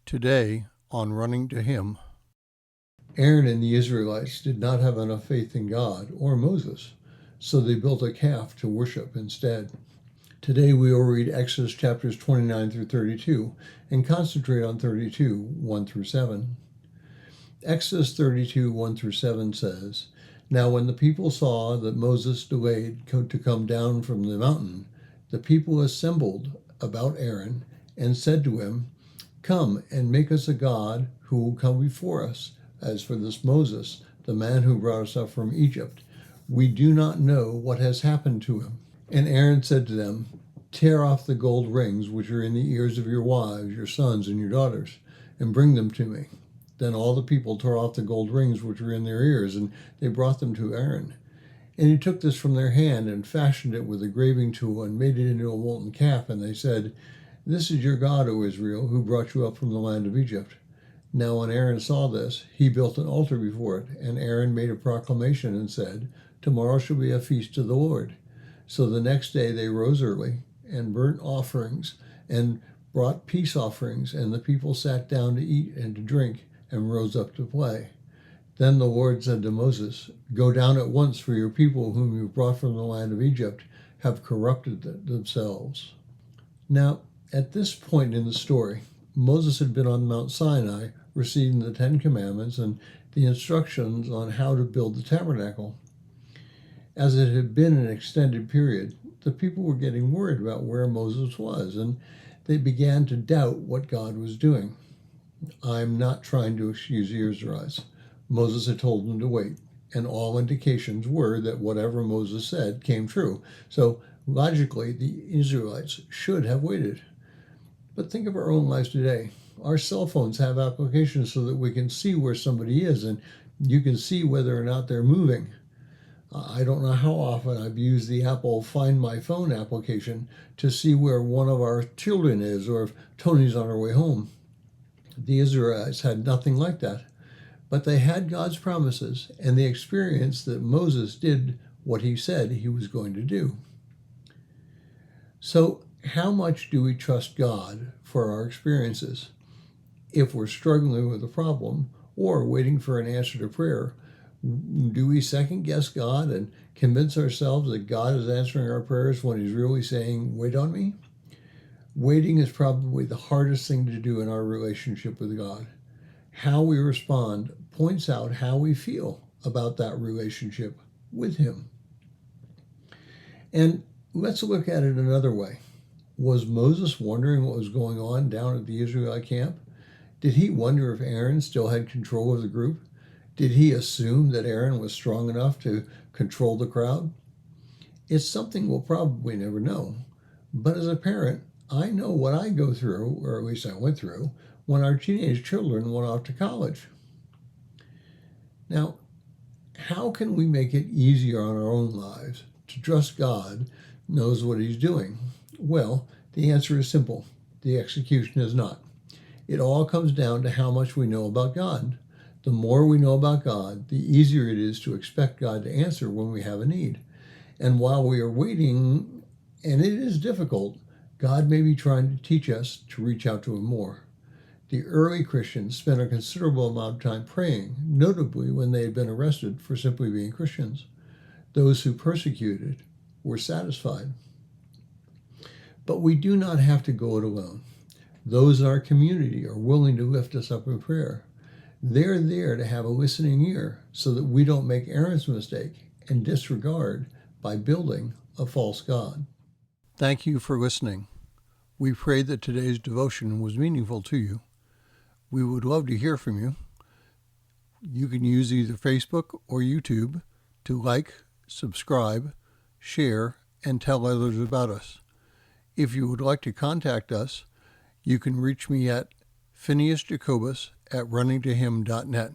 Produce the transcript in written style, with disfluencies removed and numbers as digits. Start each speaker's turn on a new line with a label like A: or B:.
A: Today on Running to Him.
B: Aaron and the Israelites did not have enough faith in God or Moses, so they built a calf to worship instead. Today we will read Exodus chapters 29 through 32 and concentrate on 32, 1 through 7. Exodus 32, 1 through 7 says, "Now when the people saw that Moses delayed to come down from the mountain, the people assembled about Aaron and said to him, 'Come and make us a god who will come before us. As for this Moses, the man who brought us up from Egypt, we do not know what has happened to him.' And Aaron said to them, 'Tear off the gold rings which are in the ears of your wives, your sons, and your daughters, and bring them to me.' Then all the people tore off the gold rings which were in their ears, and they brought them to Aaron. And he took this from their hand and fashioned it with a graving tool and made it into a molten calf. And they said, 'This is your God, O Israel, who brought you up from the land of Egypt.' Now when Aaron saw this, he built an altar before it, and Aaron made a proclamation and said, 'Tomorrow shall be a feast to the Lord.' So the next day they rose early and burnt offerings and brought peace offerings, and the people sat down to eat and to drink and rose up to play. Then the Lord said to Moses, 'Go down at once, for your people whom you brought from the land of Egypt have corrupted themselves.'" Now, at this point in the story, Moses had been on Mount Sinai receiving the 10 Commandments and the instructions on how to build the tabernacle. As it had been an extended period, the people were getting worried about where Moses was, and they began to doubt what God was doing. I'm not trying to excuse the Israelites. Moses had told them to wait, and all indications were that whatever Moses said came true. So logically, the Israelites should have waited. But think of our own lives today. Our cell phones have applications so that we can see where somebody is, and you can see whether or not they're moving. I don't know how often I've used the Apple Find My Phone application to see where one of our children is or if Tony's on her way home. The Israelites had nothing like that, but they had God's promises, and they experienced that Moses did what he said he was going to do. So, how much do we trust God for our experiences? If we're struggling with a problem or waiting for an answer to prayer, do we second guess God and convince ourselves that God is answering our prayers when he's really saying, "Wait on me"? Waiting is probably the hardest thing to do in our relationship with God. How we respond points out how we feel about that relationship with him. And let's look at it another way. Was Moses wondering what was going on down at the Israelite camp? Did he wonder if Aaron still had control of the group? Did he assume that Aaron was strong enough to control the crowd? It's something we'll probably never know. But as a parent, I know what I go through, or at least I went through, when our teenage children went off to college. Now, how can we make it easier on our own lives to trust God knows what he's doing? Well, the answer is simple. The execution is not. It all comes down to how much we know about God. The more we know about God, the easier it is to expect God to answer when we have a need. And while we are waiting, and it is difficult, God may be trying to teach us to reach out to him more. The early Christians spent a considerable amount of time praying, notably when they had been arrested for simply being Christians. Those who persecuted were satisfied. But we do not have to go it alone. Those in our community are willing to lift us up in prayer. They're there to have a listening ear so that we don't make Aaron's mistake and disregard by building a false god.
A: Thank you for listening. We pray that today's devotion was meaningful to you. We would love to hear from you. You can use either Facebook or YouTube to like, subscribe, share, and tell others about us. If you would like to contact us, you can reach me at phineasjacobus@runningtohim.net.